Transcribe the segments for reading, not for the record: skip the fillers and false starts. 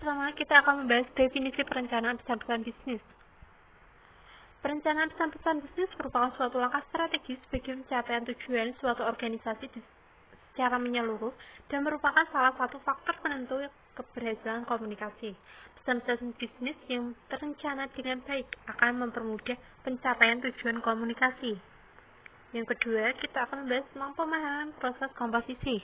pertama, kita akan membahas definisi perencanaan pesan-pesan bisnis. Perencanaan pesan-pesan bisnis merupakan suatu langkah strategis bagi pencapaian tujuan suatu organisasi secara menyeluruh dan merupakan salah satu faktor penentu keberhasilan komunikasi. Pesan-pesan bisnis yang terencana dengan baik akan mempermudah pencapaian tujuan komunikasi. Yang kedua, kita akan membahas tentang pemahaman proses komposisi.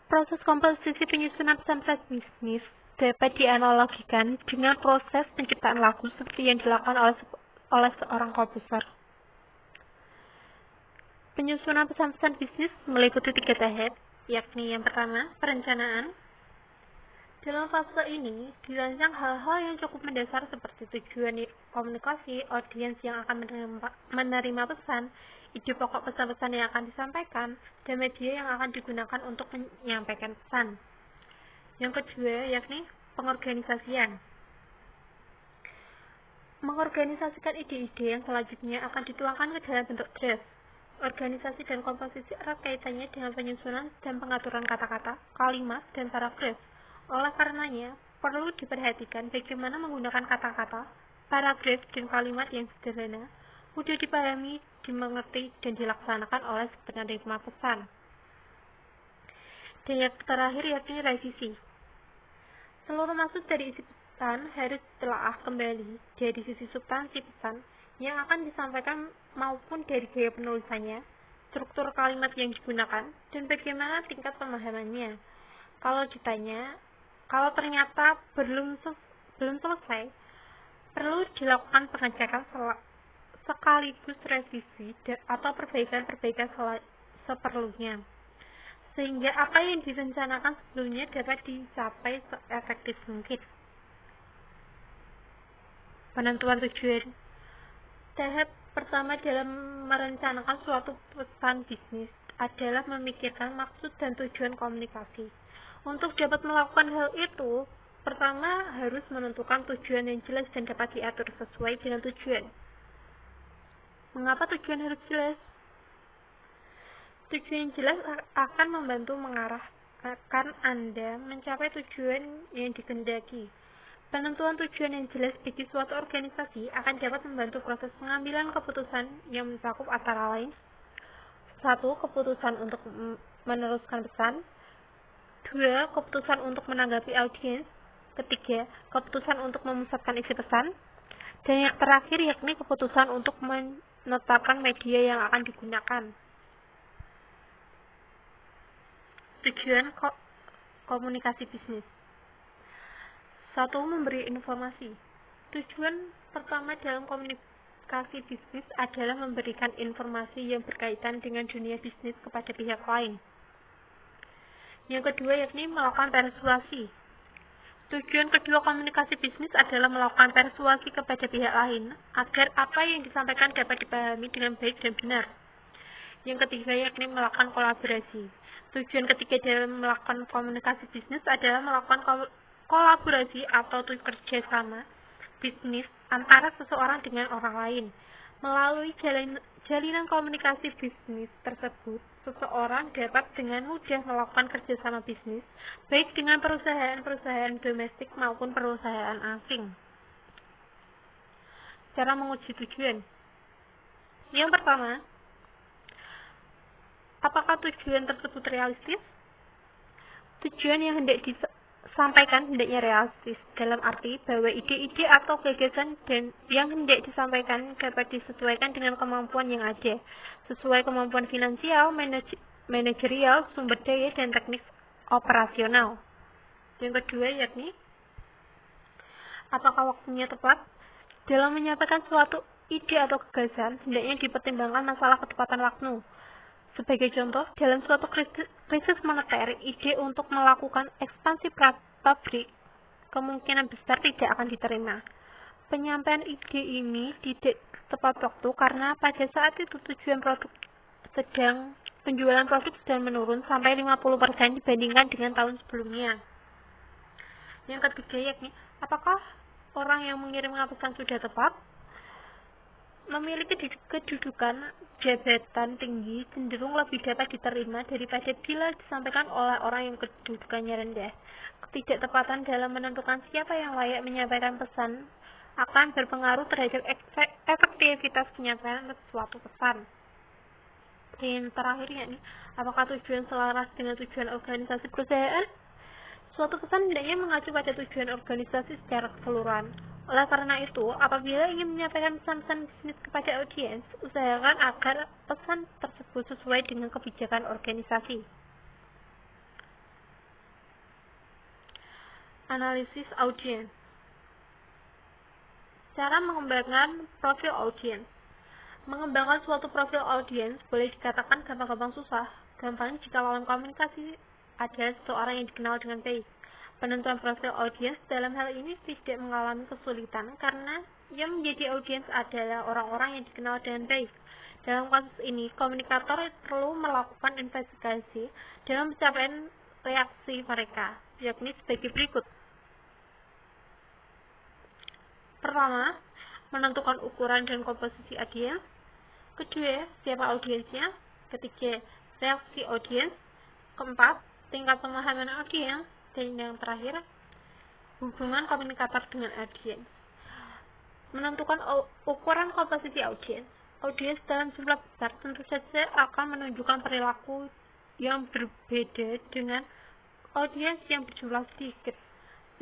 Proses komposisi penyusunan pesan-pesan bisnis dapat dianalogikan dengan proses penciptaan lagu seperti yang dilakukan oleh seorang komposer. Penyusunan pesan-pesan bisnis meliputi 3 tahap, yakni yang pertama, perencanaan. Dalam fase ini, dirancang hal-hal yang cukup mendasar seperti tujuan komunikasi, audiens yang akan menerima pesan, ide pokok pesan-pesan yang akan disampaikan, dan media yang akan digunakan untuk menyampaikan pesan. Yang kedua, yakni pengorganisasian. Mengorganisasikan ide-ide yang selanjutnya akan dituangkan ke dalam bentuk draft. Organisasi dan komposisi erat kaitannya dengan penyusunan dan pengaturan kata-kata, kalimat, dan paragraf. Oleh karenanya, perlu diperhatikan bagaimana menggunakan kata-kata, paragraf, dan kalimat yang sederhana, mudah dipahami, dimengerti, dan dilaksanakan oleh penerima pesan. Dan yang terakhir yakni revisi. Seluruh maksud dari isi pesan harus ditelaah kembali dari sisi substansi pesan yang akan disampaikan maupun dari gaya penulisannya, struktur kalimat yang digunakan, dan bagaimana tingkat pemahamannya. Kalau ternyata belum selesai, perlu dilakukan pengecekan sekaligus revisi atau perbaikan-perbaikan seperlunya, sehingga apa yang direncanakan sebelumnya dapat dicapai seefektif mungkin. Penentuan tujuan. Tahap pertama dalam merencanakan suatu pesan bisnis adalah memikirkan maksud dan tujuan komunikasi. Untuk dapat melakukan hal itu, pertama harus menentukan tujuan yang jelas dan dapat diatur sesuai dengan tujuan. Mengapa tujuan harus jelas? Tujuan yang jelas akan membantu mengarahkan Anda mencapai tujuan yang dikehendaki. Penentuan tujuan yang jelas bagi suatu organisasi akan dapat membantu proses pengambilan keputusan yang mencakup antara lain: 1. Keputusan untuk meneruskan pesan, 2. Keputusan untuk menanggapi audiens, 3. Keputusan untuk memusatkan isi pesan, dan yang terakhir yakni keputusan untuk menetapkan media yang akan digunakan. Tujuan komunikasi bisnis. 1. Memberi informasi. Tujuan pertama dalam komunikasi bisnis adalah memberikan informasi yang berkaitan dengan dunia bisnis kepada pihak lain. Yang kedua yakni melakukan persuasi. Tujuan kedua komunikasi bisnis adalah melakukan persuasi kepada pihak lain agar apa yang disampaikan dapat dipahami dengan baik dan benar. Yang ketiga yakni melakukan kolaborasi. Tujuan ketiga dalam melakukan komunikasi bisnis adalah melakukan kolaborasi atau kerjasama bisnis antara seseorang dengan orang lain. Melalui jalinan komunikasi bisnis tersebut, seseorang dapat dengan mudah melakukan kerjasama bisnis, baik dengan perusahaan-perusahaan domestik maupun perusahaan asing. Cara menguji tujuan. Yang pertama, apakah tujuan tersebut realistis? Tujuan yang hendak disampaikan hendaknya realistis, dalam arti bahwa ide-ide atau gagasan yang hendak disampaikan dapat disesuaikan dengan kemampuan yang ada, sesuai kemampuan finansial, manajerial, sumber daya, dan teknik operasional. Yang kedua yakni, apakah waktunya tepat? Dalam menyampaikan suatu ide atau gagasan, hendaknya dipertimbangkan masalah ketepatan waktu. Sebagai contoh, dalam suatu krisis moneter, ide untuk melakukan ekspansi pabrik kemungkinan besar tidak akan diterima. Penyampaian ide ini tidak tepat waktu karena pada saat itu penjualan produk sedang menurun sampai 50% dibandingkan dengan tahun sebelumnya. Yang ketiga yakni, apakah orang yang mengirimkan pesan sudah tepat? memiliki kedudukan jabatan tinggi cenderung lebih dapat diterima daripada bila disampaikan oleh orang yang kedudukannya rendah. Ketidaktepatan dalam menentukan siapa yang layak menyampaikan pesan akan berpengaruh terhadap efektivitas penyampaian suatu pesan. Yang terakhir yakni, apakah tujuan selaras dengan tujuan organisasi perusahaan? Suatu pesan hendaknya mengacu pada tujuan organisasi secara keseluruhan. Oleh karena itu, apabila ingin menyampaikan pesan-pesan bisnis kepada audiens, usahakan agar pesan tersebut sesuai dengan kebijakan organisasi. Analisis audiens. Cara mengembangkan profil audiens. Mengembangkan suatu profil audiens boleh dikatakan gampang-gampang susah. Gampang jika lawan komunikasi adalah seseorang yang dikenal dengan baik. Penentuan profil audiens dalam hal ini tidak mengalami kesulitan karena yang menjadi audiens adalah orang-orang yang dikenal dengan baik. Dalam kasus ini, komunikator perlu melakukan investigasi dalam pencapaian reaksi mereka, yakni sebagai berikut. Pertama, menentukan ukuran dan komposisi audiens. Kedua, siapa audiensnya. Ketiga, reaksi audiens. Keempat, tingkat pemahaman audiens. Dan yang terakhir, hubungan komunikator dengan audiens. Menentukan ukuran komposisi audiens. Audiens dalam jumlah besar tentu saja akan menunjukkan perilaku yang berbeda dengan audiens yang berjumlah sedikit,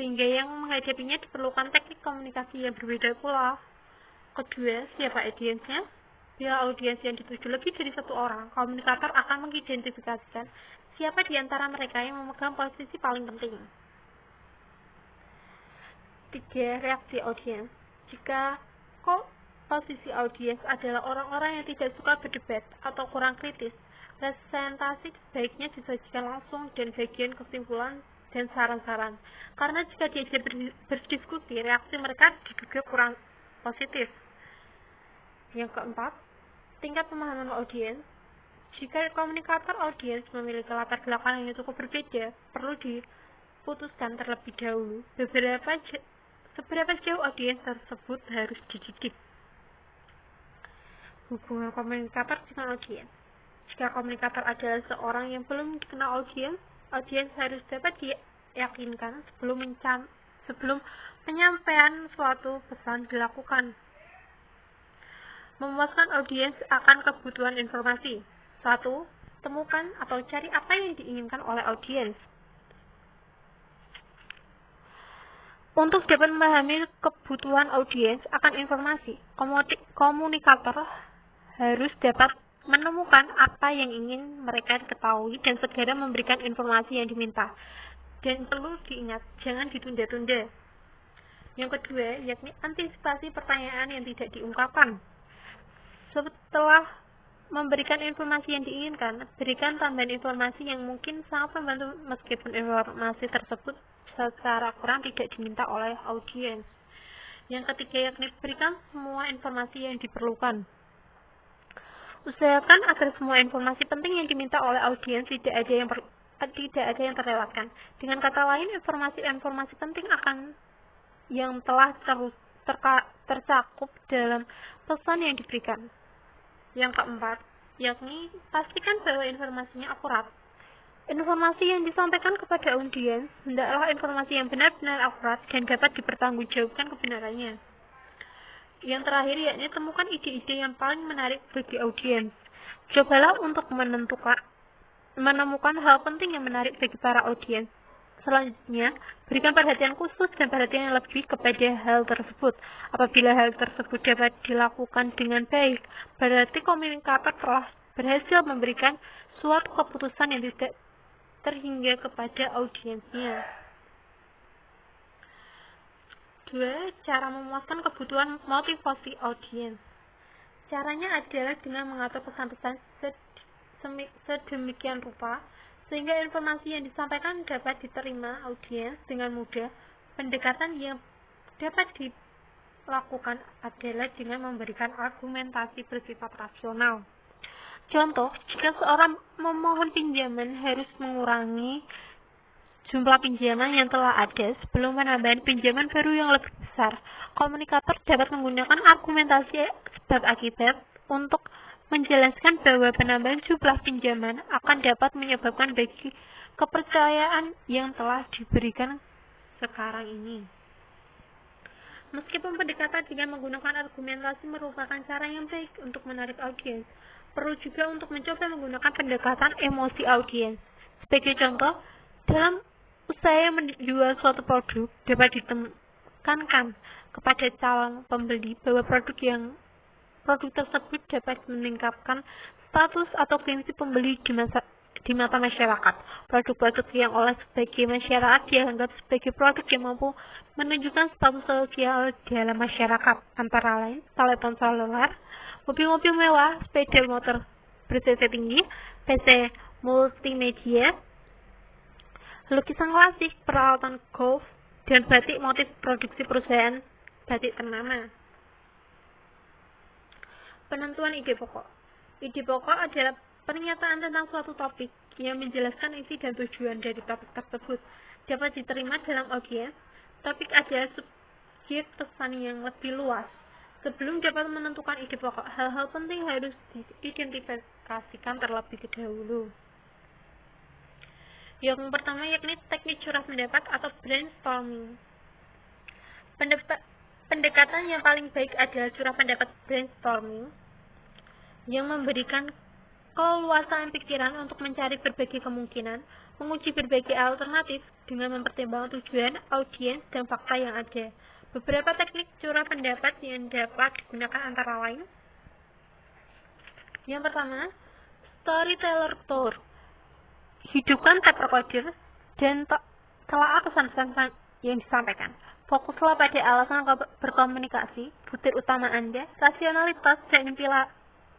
sehingga yang menghadapinya diperlukan teknik komunikasi yang berbeda pula. Kedua, siapa audiensnya? Bila audiens yang dituju lebih dari satu orang, komunikator akan mengidentifikasikan siapa di antara mereka yang memegang posisi paling penting. 3. Reaksi audiens. Jika posisi audiens adalah orang-orang yang tidak suka berdebat atau kurang kritis, presentasi sebaiknya disajikan langsung dan bagian kesimpulan dan saran-saran. Karena jika diajak berdiskusi, reaksi mereka diduga kurang positif. Yang keempat, tingkat pemahaman audiens. Jika komunikator audiens memiliki latar belakang yang cukup berbeda, perlu diputuskan terlebih dahulu seberapa jauh audiens tersebut harus dididik. Hubungan komunikator dengan audiens. Jika komunikator adalah seorang yang belum dikenal audiens harus dapat diyakinkan sebelum penyampaian suatu pesan dilakukan. Memuaskan audiens akan kebutuhan informasi. 1. Temukan atau cari apa yang diinginkan oleh audiens. Untuk dapat memahami kebutuhan audiens akan informasi, komunikator harus dapat menemukan apa yang ingin mereka ketahui dan segera memberikan informasi yang diminta. Dan perlu diingat, jangan ditunda-tunda. Yang kedua, yakni antisipasi pertanyaan yang tidak diungkapkan. Setelah memberikan informasi yang diinginkan, berikan tambahan informasi yang mungkin sangat membantu meskipun informasi tersebut secara kurang tidak diminta oleh audiens. Yang ketiga, yakni berikan semua informasi yang diperlukan. Usahakan agar semua informasi penting yang diminta oleh audiens tidak ada yang terlewatkan. Dengan kata lain, informasi penting yang telah tercakup dalam pesan yang diberikan. Yang keempat, yakni pastikan bahwa informasinya akurat. Informasi yang disampaikan kepada audiens hendaklah informasi yang benar-benar akurat dan dapat dipertanggungjawabkan kebenarannya. Yang terakhir, yakni temukan ide-ide yang paling menarik bagi audiens. Cobalah untuk menemukan hal penting yang menarik bagi para audiens. Selanjutnya, berikan perhatian khusus dan perhatian yang lebih kepada hal tersebut. Apabila hal tersebut dapat dilakukan dengan baik, berarti komunikator telah berhasil memberikan suatu keputusan yang tidak terhingga kepada audiensnya. 2. Cara memuaskan kebutuhan motivasi audiens. Caranya adalah dengan mengatur pesan-pesan sedemikian rupa sehingga informasi yang disampaikan dapat diterima audiens dengan mudah. Pendekatan yang dapat dilakukan adalah dengan memberikan argumentasi bersifat rasional. Contoh, jika seorang memohon pinjaman harus mengurangi jumlah pinjaman yang telah ada sebelum penambahan pinjaman baru yang lebih besar. Komunikator dapat menggunakan argumentasi sebab akibat untuk menjelaskan bahwa penambahan jumlah pinjaman akan dapat menyebabkan bagi kepercayaan yang telah diberikan sekarang ini. Meskipun pendekatan dengan menggunakan argumentasi merupakan cara yang baik untuk menarik audiens, perlu juga untuk mencoba menggunakan pendekatan emosi audiens. Sebagai contoh, dalam usaha menjual suatu produk dapat ditekankan kepada calon pembeli bahwa produk tersebut dapat meningkatkan status atau gengsi pembeli di mata masyarakat. Produk-produk yang oleh sebagai masyarakat dianggap sebagai produk yang mampu menunjukkan status sosial di dalam masyarakat, antara lain telepon seluler, mobil-mobil mewah, sepeda motor ber-CC tinggi, PC multimedia, lukisan klasik, peralatan golf, dan batik motif produksi perusahaan batik ternama. Penentuan ide pokok. Ide pokok adalah pernyataan tentang suatu topik yang menjelaskan isi dan tujuan dari topik tersebut. Dapat diterima dalam audiens. Topik adalah subjek pesan yang lebih luas. Sebelum dapat menentukan ide pokok, hal-hal penting harus diidentifikasikan terlebih dahulu. Yang pertama yakni teknik curah pendapat atau brainstorming. Pendekatan yang paling baik adalah curah pendapat brainstorming yang memberikan keleluasaan pikiran untuk mencari berbagai kemungkinan, menguji berbagai alternatif dengan mempertimbangkan tujuan, audiens, dan fakta yang ada. Beberapa teknik curah pendapat yang dapat digunakan antara lain. Yang pertama, storyteller tour. Hidupkan tape recorder dan telaah pesan-pesan yang disampaikan. Fokuslah pada alasan berkomunikasi, butir utama Anda, rasionalitas, dan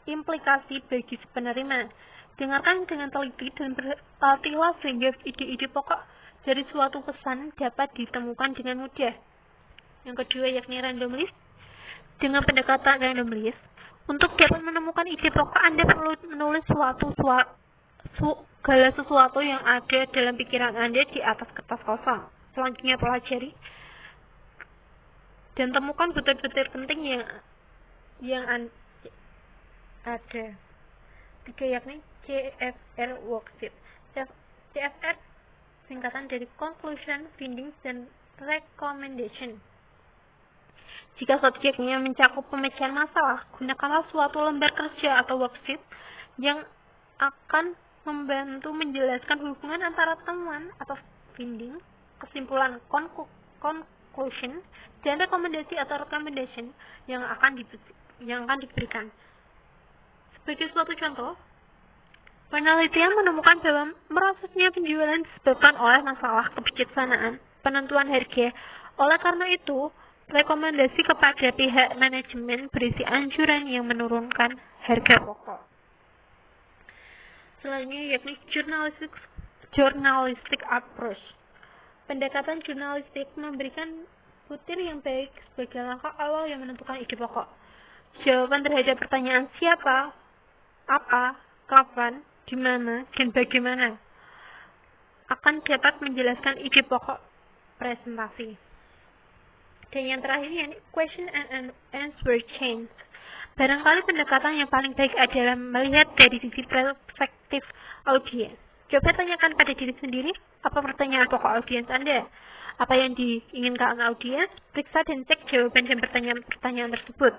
implikasi bagi penerima. Dengarkan dengan teliti dan berlatihlah sehingga ide-ide pokok dari suatu pesan dapat ditemukan dengan mudah. Yang kedua yakni random list. Dengan pendekatan random list, untuk dapat menemukan ide pokok Anda perlu menulis segala sesuatu yang ada dalam pikiran Anda di atas kertas kosong. Selanjutnya pelajari dan temukan butir-butir penting yang ada. Tiga yakni CFR worksheet. CFR singkatan dari conclusion, findings, dan recommendation. Jika subjeknya mencakup pemecahan masalah, gunakanlah suatu lembar kerja atau worksheet yang akan membantu menjelaskan hubungan antara temuan atau finding, kesimpulan conclusion, dan rekomendasi atau recommendation yang akan diberikan. Sebagai suatu contoh, penelitian menemukan bahwa merosotnya penjualan disebabkan oleh masalah kebijaksanaan penentuan harga. Oleh karena itu, rekomendasi kepada pihak manajemen berisi anjuran yang menurunkan harga pokok. Selanjutnya yakni journalistic approach. Pendekatan jurnalistik memberikan butir yang baik sebagai langkah awal yang menentukan ide pokok. Jawaban terhadap pertanyaan siapa, apa, kapan, di mana, dan bagaimana akan dapat menjelaskan ide pokok presentasi. Dan yang terakhir yakni question and answer chains. Barangkali pendekatan yang paling baik adalah melihat dari sisi perspektif audiens. Coba tanyakan pada diri sendiri, apa pertanyaan pokok audiens Anda? Apa yang diinginkan audiens? Periksa dan cek jawaban dan pertanyaan tersebut.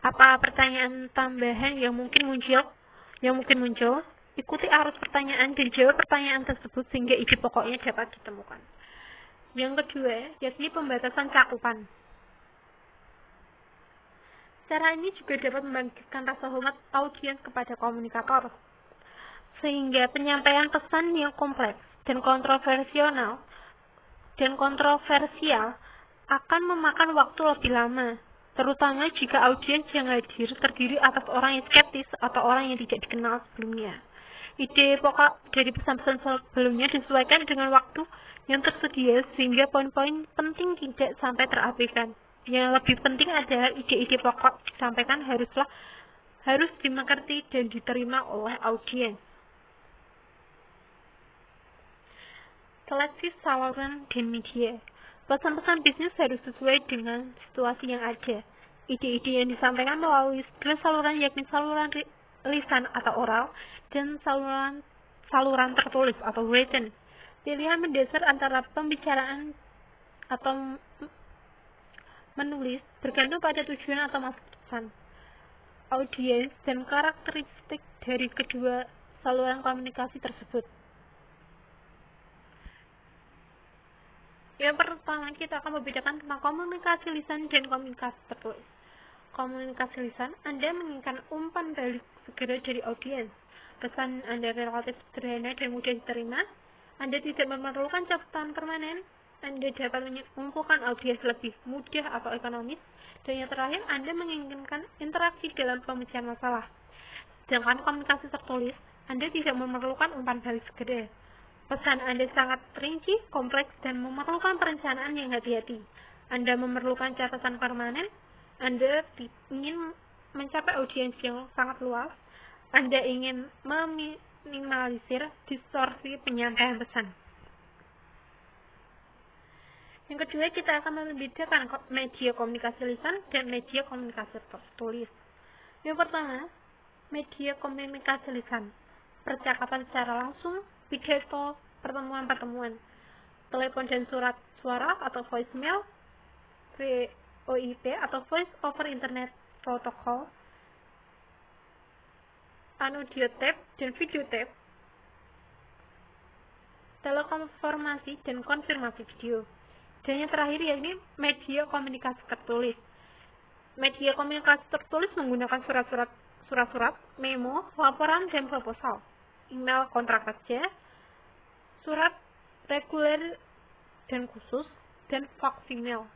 Apa pertanyaan tambahan yang mungkin muncul? Ikuti arus pertanyaan dan jawab pertanyaan tersebut sehingga ide pokoknya dapat ditemukan. Yang kedua, yakni pembatasan cakupan. Cara ini juga dapat membangkitkan rasa hormat audiens kepada komunikator, sehingga penyampaian pesan yang kompleks dan kontroversial akan memakan waktu lebih lama, terutama jika audiens yang hadir terdiri atas orang yang skeptis atau orang yang tidak dikenal sebelumnya. Ide pokok dari pesan-pesan sebelumnya disesuaikan dengan waktu yang tersedia sehingga poin-poin penting tidak sampai terabaikan. Yang lebih penting adalah ide-ide pokok disampaikan harus dimengerti dan diterima oleh audiens. Seleksi saluran dan media. Pesan-pesan bisnis harus sesuai dengan situasi yang ada. Ide-ide yang disampaikan melalui dua saluran, yakni saluran lisan atau oral dan saluran tertulis atau written. Pilihan mendasar antara pembicaraan atau menulis bergantung pada tujuan atau maksud pesan, audiens, dan karakteristik dari kedua saluran komunikasi tersebut. Yang pertama, kita akan membedakan tentang komunikasi lisan dan komunikasi tertulis. Komunikasi lisan, Anda menginginkan umpan balik segera dari audiens. Pesan Anda relatif sederhana dan mudah diterima. Anda tidak memerlukan catatan permanen. Anda dapat mengumpulkan audiens lebih mudah atau ekonomis. Dan yang terakhir, Anda menginginkan interaksi dalam pemecahan masalah. Sedangkan komunikasi tertulis, Anda tidak memerlukan umpan balik segera. Pesan Anda sangat rinci, kompleks, dan memerlukan perencanaan yang hati-hati. Anda memerlukan catatan permanen. Anda ingin mencapai audiens yang sangat luas. Anda ingin meminimalisir distorsi penyampaian pesan. Yang kedua, kita akan membedakan media komunikasi lisan dan media komunikasi tertulis. Yang pertama, media komunikasi lisan. Percakapan secara langsung, pidato, pertemuan-pertemuan, telepon dan surat suara atau voicemail, VoIP atau voice over internet protocol, audio tape dan video tape, telekonfirmasi dan konfirmasi video. Dan yang terakhir yakni media komunikasi tertulis. Media komunikasi tertulis menggunakan surat-surat, memo, laporan dan proposal, email kontrak kerja, surat reguler dan khusus, dan fax email.